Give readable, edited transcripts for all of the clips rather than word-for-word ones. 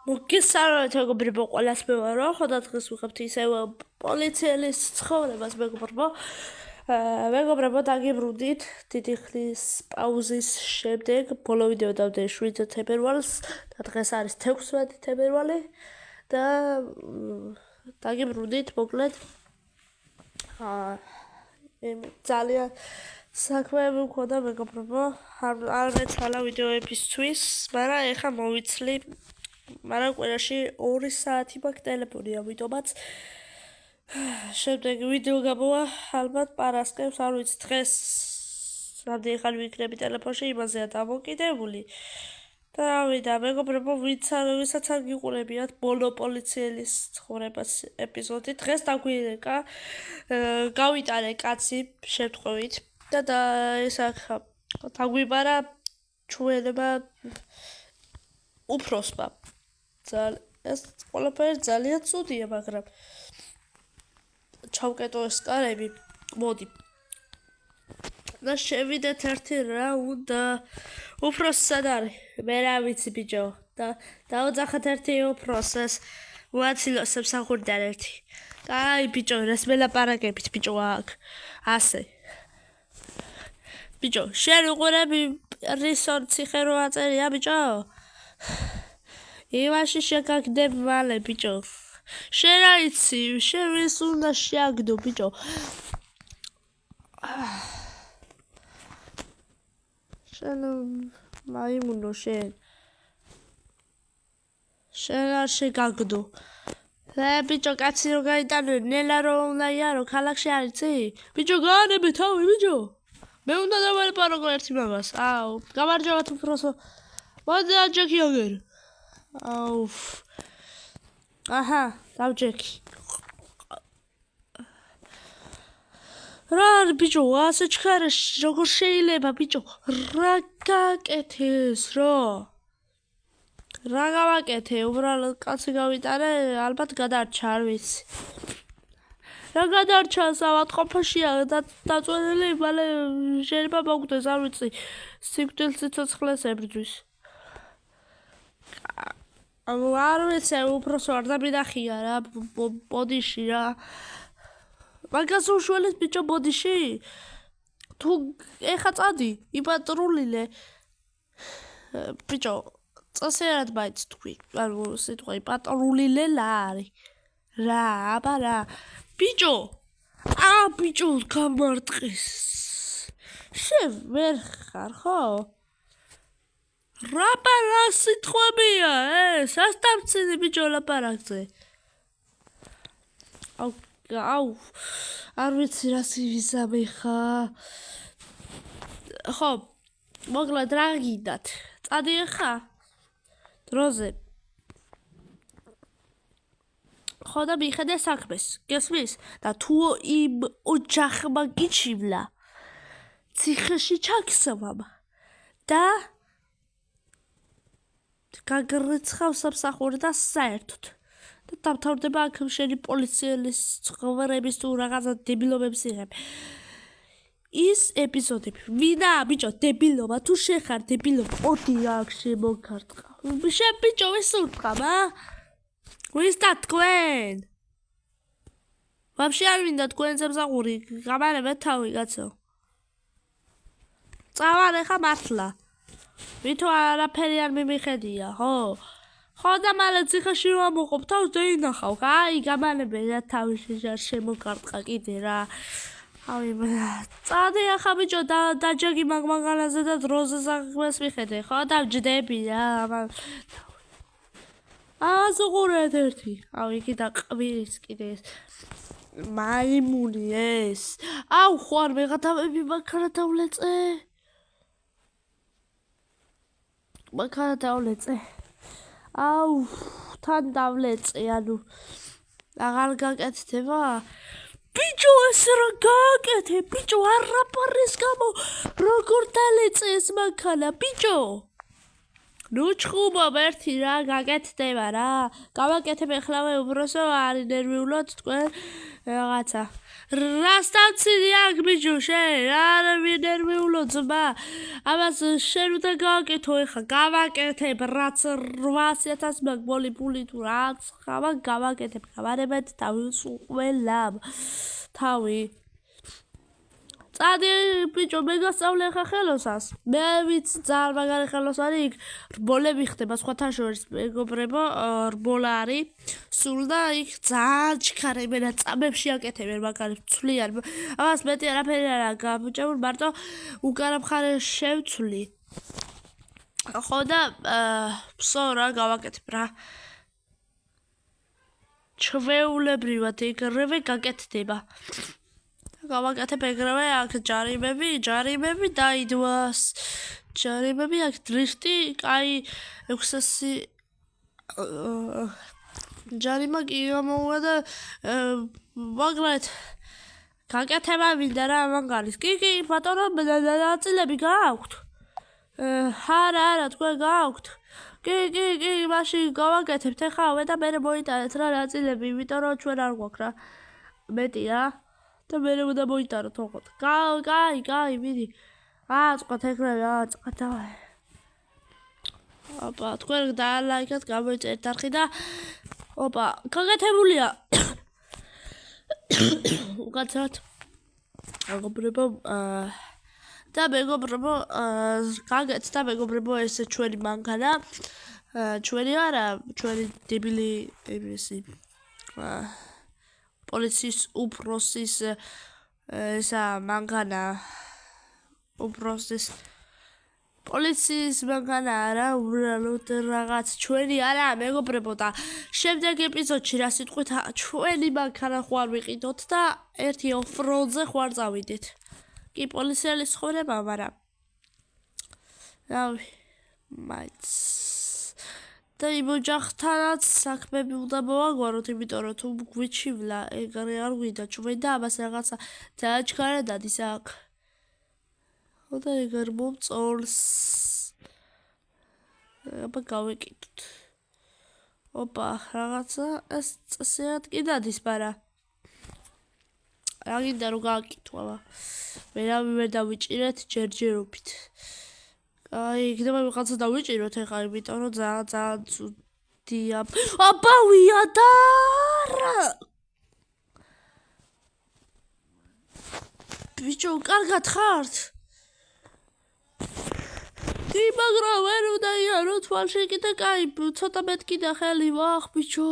მოგესალმებით მეგობრებო, ყველას მევარო, ხოდა დღეს ვიღებთ ისევ პოლიციელის ცხოვრებას მეგობრებო, დაგიბრუნდით დიდი ხნის პაუზის შემდეგ, ბოლო ვიდეო დავდე 7 თებერვალს და დღეს არის 16 თებერვალი და დაგიბრუნდით მოკლედ ძალიან საქმეები მქონდა მეგობრებო, არ მეცალა ვიდეოებისთვის, მაგრამ ეხლა მოვიცლი მაგრამ ყველაში 2 საათი მაქვს ტელეფონი, ამიტომაც შემდეგ ვიდეო გამოვა ალბათ პარასკევს, არ ვიცი დღეს რამდენი ხანი ვიქნები ტელეფონში, იმაზეა დამოკიდებული. და რავიდა, მეგობრებო, ვისაც არ გიყურებიათ ბოლო პოლიციელის ცხოვრებას ეპიზოდი, დღეს დაგვირეკა, გავიტანე კაცი შემთხვევით და ეს ახლა დაგვიბარა ჩვენება უფროსმა. ეს ყველაფერი ძალიან ცუდია, მაგრამ ჩავკეტო ეს კარები, მოდი. და შევიდეთ ერთი რა უნდა უფროსი სად არის? მე რა ვიცი ბიჭო. და დავძახეთ ერთი უფროსს, ვაცილო სამსახურიდან ერთი. და აი ბიჭო, რას მელაპარაკებით ბიჭო აქ? ასე. ბიჭო, შენ უყურები რისონ ციხე რო აწერია ბიჭო? იმაში შეგაგდებ მალე ბიჭო. შენ რა იცი, შენ ვის უნდა შეაგდო ბიჭო? შენ მაიმუნო შენ. შენ არ შეგაგდო. ბიჭო, კაცი რო გაიტანე, ნელა რო უნდა იარო, ქალაქში არ იცი? ბიჭო, გაანებე თავი ბიჭო. მე უნდა დავალაპარაკო ერთი მაგას. აუ, გამარჯობა უფროსო. მოდი აჯექი აგერ. აუ. აჰა, დავჯექი. რა ბიჭო, ასე ჩქარაში როგორ შეიძლება ბიჭო? რა გაკეთეს რა? რა გავაკეთე? უბრალოდ კაცი გავიტანე, ალბათ გადარჩა, არ ვიცი. რა გადარჩა, ავადმყოფაშია დაწვენილი, მალე შეიძლება მოგდეს, არ ვიცი. სიკვდილს სიცოცხლეს ებრძვის. არ ვიცი, უფროსო არ დამინახია რა, ბოდიში რა. მაგას უშველეს ბიჭო ბოდიში? თუ ეხა წადი, იპატრულილე. ბიჭო, წასერად მაინც თქვი, ანუ სიტყვა იპატრულილე რა არის? რა, აბა რა. ბიჭო, ბიჭო, გამარტყის. შენ ვერ ხარ, ხო? რა სიტყვებია ეს? ასტამცინი ბიჭო ლაპარაკზე. აუ, არ ვიცი რა სივიზამე ხა. ხო, მოკლედ რა გინდათ? წადი ხა? დროზე. ხო და მიხედე საქმეს, გესმის? და თუ იმ ოჯახმა გიჩივლა, ციხეში ჩაგსვამ და გაგრეცხავს სამსახური და საერთოდ. და დამთავრდება აქ შენი პოლიციელის ცხოვრების თუ რაღაცა დებილობებს იღებ. ის ეპიზოდები, ვინა ბიჭო დებილობა, თუ შენ ხარ დებილობა, მოდი აქ შემოგარტყა. შენ ბიჭო ვის ურტყავ, ვის და თქვენ? ვაფშე არ მინდა თქვენ სამსახური, გამარებეთ თავი კაცო. წავალ ხა მართლა. ვითო არაფერი არ მიმიხედია, ხო? ხო და მალე ციხეში რომ ამოყოფ თავს დაინახავ, აი გამანებე რა თავში შემოგარტყა კიდე რა. აი წადი ახლა ბიჭო დაჯეგი მაგმაგანაზე და დროზე საქმეს მიხედე, ხო და ჯდები რა. ზუღურეთ ერთი. აუ იგი დაყვირის კიდე ეს. მაიმუნი ეს. აუ ხო არ მეღათავები მაგარა დავლეწე. მაგარა დავლეწე. აუ, თან დავლეწე, ანუ აღარ გაკეთდება? ბიჭო, ეს რა გააკეთე? ბიჭო, არაფრის გამო როგორ დალეწე ეს მანქანა, ბიჭო? ნუ ჩხუბობ ერთი რა გაკეთდება რა გავაკეთებ ეხლავე უბრალოდ არის ნერვიულად თქვენ რაღაცა რასტანცილი აქ ბიჭო შენ რა ნერვიულო ძმა ამას შენ უნდა გავაკეთო ეხლა გავაკეთებ რაც 800,000 მაგბოლი ფული თუ რაც გავაკეთებ გავარებეთ თავის ყველამ თავი წადი ბიჭო მე გასწავლე ხა ხელოსას მე ვიცი ძალიან მაგარი ხელოსანი იქ რბოლები ხდება სხვათა შორის მეგობრებო რბოლა არის სულ და იქ ძალიან ჩქარა იმენა წამებში აკეთებენ მაგარი ცვლიან ამას მეტი არაფერი არა გამჭეულ მარტო უკანა მხარე შევცვლი ხო და ფსო რა გავაკეთებ რა ჩვეულებრივად ეგრევე გაკეთდება გავაკეთებ ეგრევე აქ ჯარიმები დაიდვას ჯარიმები აქ დრიფტი კაი 600 ჯარიმა კი ამოვა და მაგრად გაკეთება მინდა რა მაგარის კი ბატონო ნაწილები გააქვთ არა თქვენ გააქვთ კი მაშინ გავაკეთებთ ეხავე და მე მოიტანეთ რა ნაწილები იმიტომ რომ ჩვენ არ გვაქვს რა მეტი რა და მე უნდა მოიტანოთ ოღონდ კაი მიდი აწყოთ ეგრევე აწყოთ ოპა თქვენ დაალაიქეთ გამოიწერეთ არხი და ოპა გაკეთებულია უკაცრავად მეგობრებო და მეგობრებო გაგეცდა მეგობრებო ეს ჩვენი მანქანა ჩვენი არა ჩვენი დებილი ებისი პოლიციის უფროსის ესა მანქანა უფროსის პოლიციის მანქანა არა უბრალოდ რაღაც ჩვენი არა მეგობრებო და შემდეგ ეპიზოდში რა სიტყვით ჩვენი მანქანა ხوار ვიყიდოთ და ერთი ოფროდზე ხوار წავიდეთ კი პოლიციელის ცხოვრება მაგრამ რავი მაიც და იმ ოჯახთანაც საქმეები უნდა მოვაგვაროთ იმიტომ რომ თუ გვიჩივლა ეგრე არ გვიდა ჩვენ და ამას რაღაცა დააჩქარა დადის აქ ხო და ეგარ მომწონს აბა გავეკიდოთ ოპა რაღაცა ეს წესიათ კი დადის მაგრამ რა გინდა რომ გააკეთო აბა ვერავინ დავიჭირეთ ჯერჯერობით აი იქნება ვიღაცა დავიჭიროთ ეხლა იმიტომ რომ ძალიან ცუდია აბა ვიადარა ბიჭო კარგად ხართ კი მაგრამ ვერ უნდა იარო თვალში კიდე კაი ცოტა მეტკიდა ხელი ვახ ბიჭო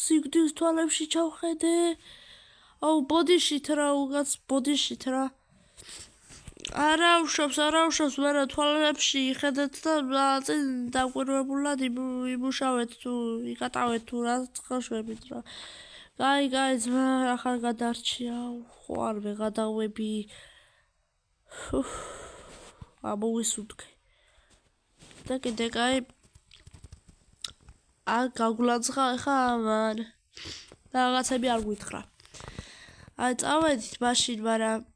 სიგდის თვალებში ჩავხედე აუ ბოდიშით რა უგაც ბოდიშით რა არა უშავს მერე თვალებში იხედეთ და წინ დაკვირვებულად იმუშავეთ თუ იკატავეთ თუ რა ცხოშვებით რა კაი ძმა ახალ გადარჩია ხო არ ვეღადავები ამოვისუნთქე და კიდე კაი გაგულაცხა ხა ამან რაღაცები არ გვითხრა აი წავედით მაშინ მაგრამ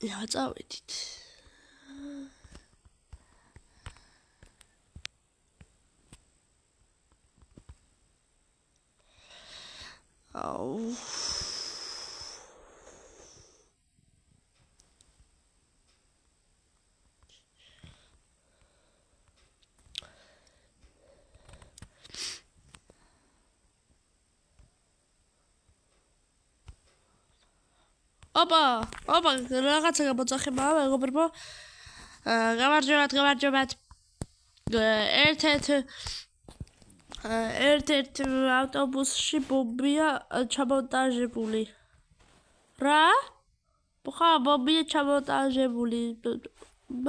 წავედით აუ ოპა რაღაცა გამოწახება მეგობრებო გამარჯობათ ერთ-ერთ ავტობუსში ბომბია ჩამონტაჟებული რა ხა ბომბია ჩამონტაჟებული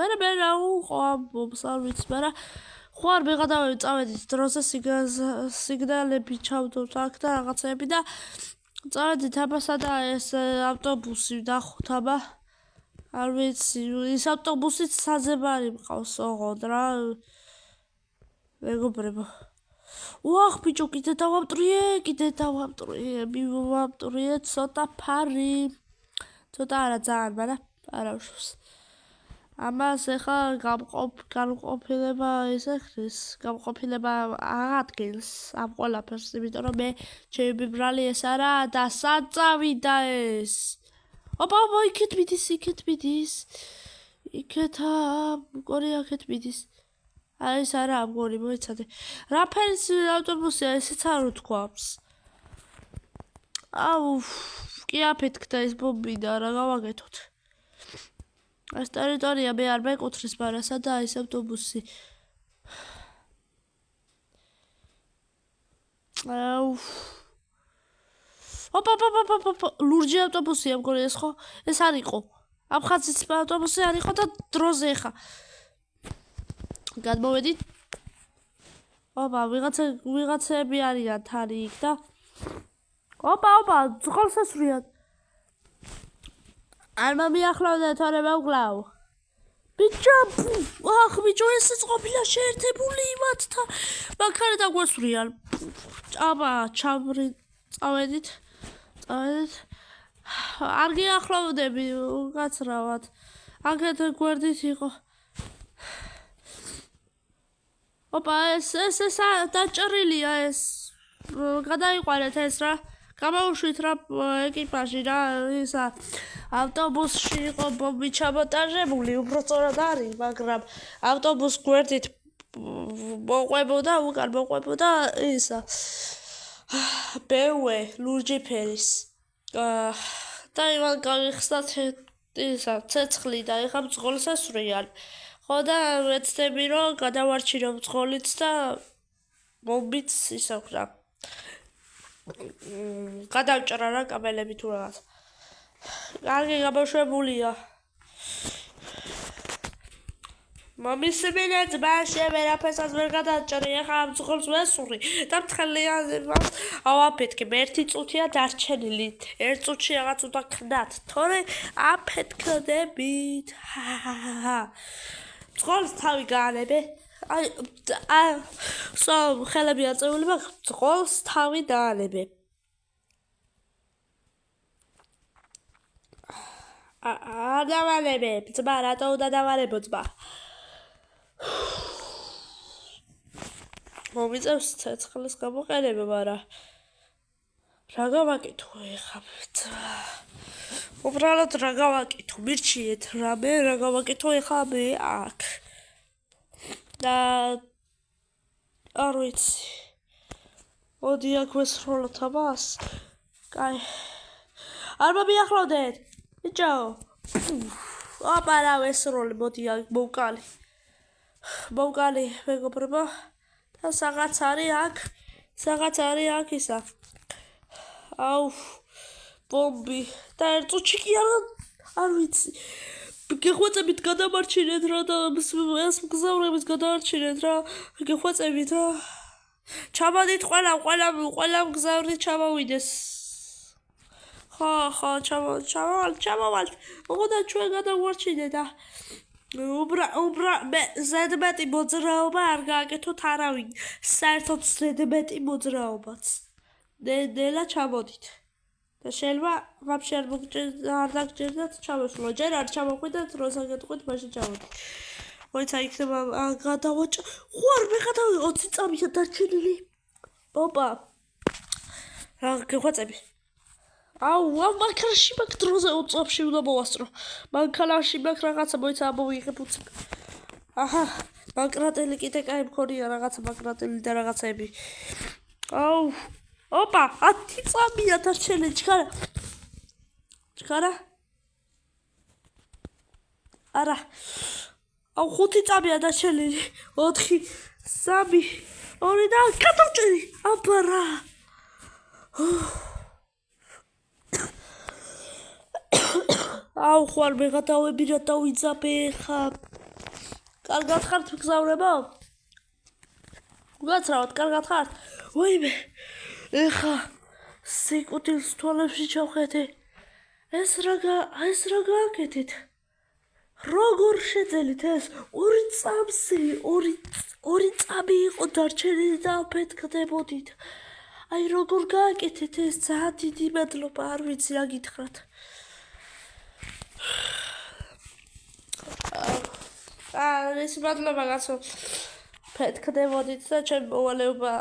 მე რა უყო ბომბს არ ვიცი მაგრამ ხوار ვეღადავები წავედით დროზე სიგნალები ჩავდოთ აქ და რაღაცები და წავედით აბასა და ეს ავტობუსი დახოთ აბა არ ვიცი ის ავტობუსიც საზებარი მყავს ოღონდ რა მეგობრებო ვახ ბიჭო კიდე დავამტრიე ცოტა ფარი ცოტა არა ძალიან მაგრამ არა უშავს ამას ეხლა გამყოფილება ისეხრის, გამყოფილება აღადგენს ამ ყველაფერს, იმიტომ რომ მე ჩემი ბიბრალი ეს არა და სად წავიდა ეს? ოპა, იქეთ მიდის. იქეთა, მგონი აქეთ მიდის. აი ეს არა, მგონი, მოიცადე. რა ფერის ავტობუსია, ესეც არ უთქვამს. აუ, კი აფეთქდა ეს ბომბი და რა გავაკეთოთ? ეს ტერიტორია მე არ მეკუთვნის, მაგრამ სადაა ეს ავტობუსი? აუ. ოპა, ლურჯი ავტობუსია მგონი ეს ხო? ეს არ იყო. აფხაზის ავტობუსი არ იყო და დროზე ხა. გადმოვედით. ოპა, ვიღაცები არიან თარი იქ და ოპა, ძღოლს ესვრიან. არ მომიახლოვდა თორე მოვკლავ. ბიჭო, ესეც ყოფილა შეერთებული იმათთან. მაგარი დაგვესვრიან. აბა, წავედით. არ გიახლოვდები, უკაცრავად. აქეთ გვერდით იყო. ოპა, ეს დაჭრილია ეს. გადაიყვანეთ ეს რა. გამოვუშვით რა ეკიპაჟი რა ისა ავტობუსში იყო ბომბი ჩამოტაჟებული, უფრო სწორად არის, მაგრამ ავტობუს გვერდით მოყვებოდა ისა BMW ლურჯი ფერის. და იმან გავიხსნათ ისა ცეცხლი და ეხა მძღოლს ესვრიან. ხო და ეცდები რომ გადავარჩინო მძღოლიც და ბომბიც ისა ვქნა. გადავჭრა რა კაბელები თუ რაღაც. კარგი გამოშვებულია. მომისმინე ძმა ვერაფერსაც ვერ გადაჭრი, ეხლა ამ ძღოლს ვესვრი და მთხელიანებას ავაფეთქებ. 1 წუთია დარჩენილი. 1 წუთში რაღაც უნდა ქნათ. თორე აფეთქდებით. ძღოლს თავი გაანებე. ხელები აწეული მაქვს, ძღოლს თავი დაანებე. არ დავანებებ, ძმა, რატო უნდა დავანებო ძმა? მომიწევს ცეცხლის გამოყენება, მაგრამ რა გავაკეთო ეხლა? უბრალოდ რა გავაკეთო? მირჩიეთ რამე, რა გავაკეთო ეხლა მე აქ? და არ ვიცი. მოდი აქ ვესროლოთ ამას. კაი. არ მომიახლოვდეთ. ბიჭო. ოპა, რა ვესროლე, მოდი აქ მოვკალი. მეგობრებო. და რაღაც არის აქ ისა. აუ, ბომბი. და 1 წუთში კი არ ვიცი. გეხვეწებით გადამარჩინეთ რა და ეს მგზავრების გადაარჩინეთ რა. გეხვეწებით რა. ჩამოდით ყველა მგზავრი ჩამოვიდეს. ხო, ჩამოვალთ. მოგონა ჩვენ გადავარჩინეთ და ზედმეტი მოძრაობა არ გააკეთოთ არავინ. საერთოდ ზედმეტი მოძრაობაც. ნელა ჩამოდით. და შეიძლება ვაფშე არ დაგჭირდათ ჩავესვლო. ჯერ არ ჩამოყვიდეთ, როცა გეტყვით, მაშინ ჩამოდით. მოიცა იქნება გადავაჭრ. ხوار მე გადავიღე 20 წამია დარჩენილი. ოპა. რა გეხვეწები? აუ, მანქანაში მაგ დროზე 20 წამში უნდა მოვასწრო. მანქანაში მაგ რაღაცა მოიცა ამოვიღებ უცებ. აჰა, მაკრატელი კიდე კაი მქონია რაღაცა მაკრატელი და რაღაცები. აუ. ოპა, 10 წამია დარჩენილი, ჩქარა? არა. აუ, 5 წამია დარჩენილი. 4, 3, 2 და გადავჭერი. აბა რა. აუ, ხوار მე გადავები რა დავიძაბე ხა. კარგად ხართ მგზავრებო? გაცრავთ, კარგად ხართ? ვაიმე. ეხა სიკუთილს თვალებში ჩავხედე. ეს რა გააკეთეთ? როგორ შეძელით ეს? 2 წამსი, 2 წამი იყო დარჩენილი და აფეთქდებოდით. აი როგორ გააკეთეთ ეს? ძალიან დიდი მადლობა, არ ვიცი რა გითხრათ. ის მადლობა კაცო ფეთქდებოდით და ჩემ მოვალეობა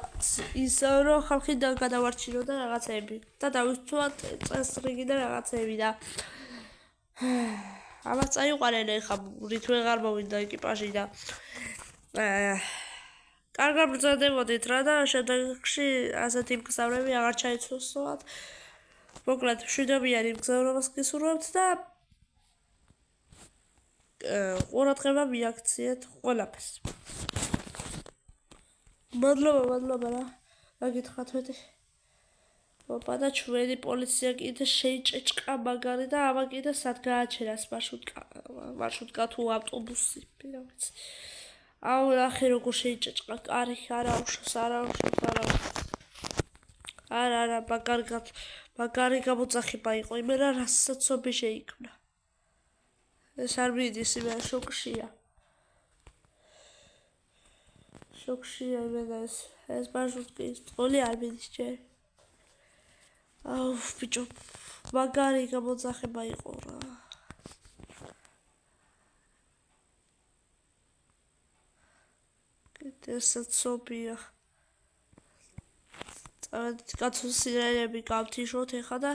ისე რომ ხალხიდან გადავარჩინო და რაღაცები და დავიცვათ წესრიგი და რაღაცები და ამას წაიყვანენ ეხა რით ვეღარ მოვიდა ეკიპაჟი და კარგად ბრძანდებოდით რა და შემდეგში ასეთი მგზავრები აღარ ჩაიცვოსოთ მოკლედ მშვიდობიანი მგზავრობას გისურვებთ და ყურადღება მიაქციეთ ყველაფერს მადლობა რა გაგითხრათ მეტი ოპა და ჩვენი პოლიცია კიდე შეიჭეჭყა მაგარი და ამა კიდე სად გააჩერას მარშრუტკა თუ ავტობუსი ვიცი აუ ნახე როგორ შეიჭეჭყა კარი არა მაგარი გამოძახება იყო იმენა რასაცობი შეიქმნა ეს არ მიდის იმენა შოკშია იმენა ეს მარშრუტკის წოლი არ მიდის ჯერ აუ ბიჭო მაგარი გამოძახება იყო რა ესაცობია წავედით კაცო სირენები გავთიშოთ ეხა და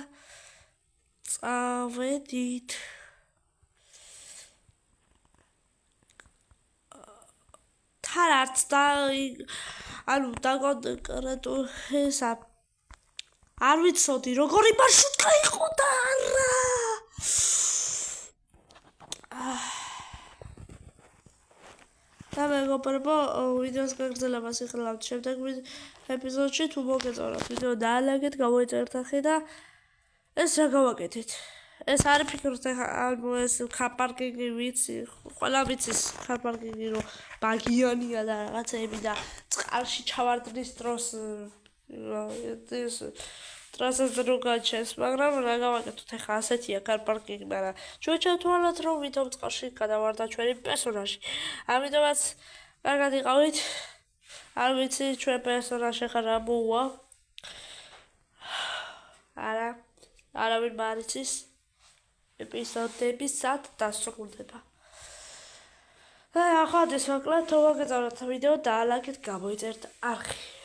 წავედით თან არც და ანუ დაკონკრეტულ ესა არ ვიცოდი როგორი მარშრუტკა იყო და არა და მეგობრებო ვიდეოს გაგრძელებას იხილავთ შემდეგ ეპიზოდში თუ მოგეწონათ ვიდეო დაალაგეთ გამოიწერთ ახი და ეს რა გავაკეთეთ ეს არ ფიქრობთ ანუ ეს ქარპარკინგი ვიცი ყველა ვიცის ქარპარკინგი რომ ბაგიანია და რაღაცები და წყალში ჩავარდნის დროს ეს ტრასას რო გაჩეს მაგრამ რა გავაკეთოთ ახლა ასეთია ქარპარკინგი მაგრამ ჩვენ ჩავთვალოთ რომ ვითომ წყალში გადავარდა ჩვენი პერსონაჟი ამიტომაც კარგად იყავით არ ვიცი ჩვენ პერსონაჟი ხარ რა მოუვა არავინ მარიცის ეპიზოდები სად დასრულდება ახლა ეს მოკლედ თუ მოგეწონათ ვიდეო დაალაგეთ გამოიწერთ არხი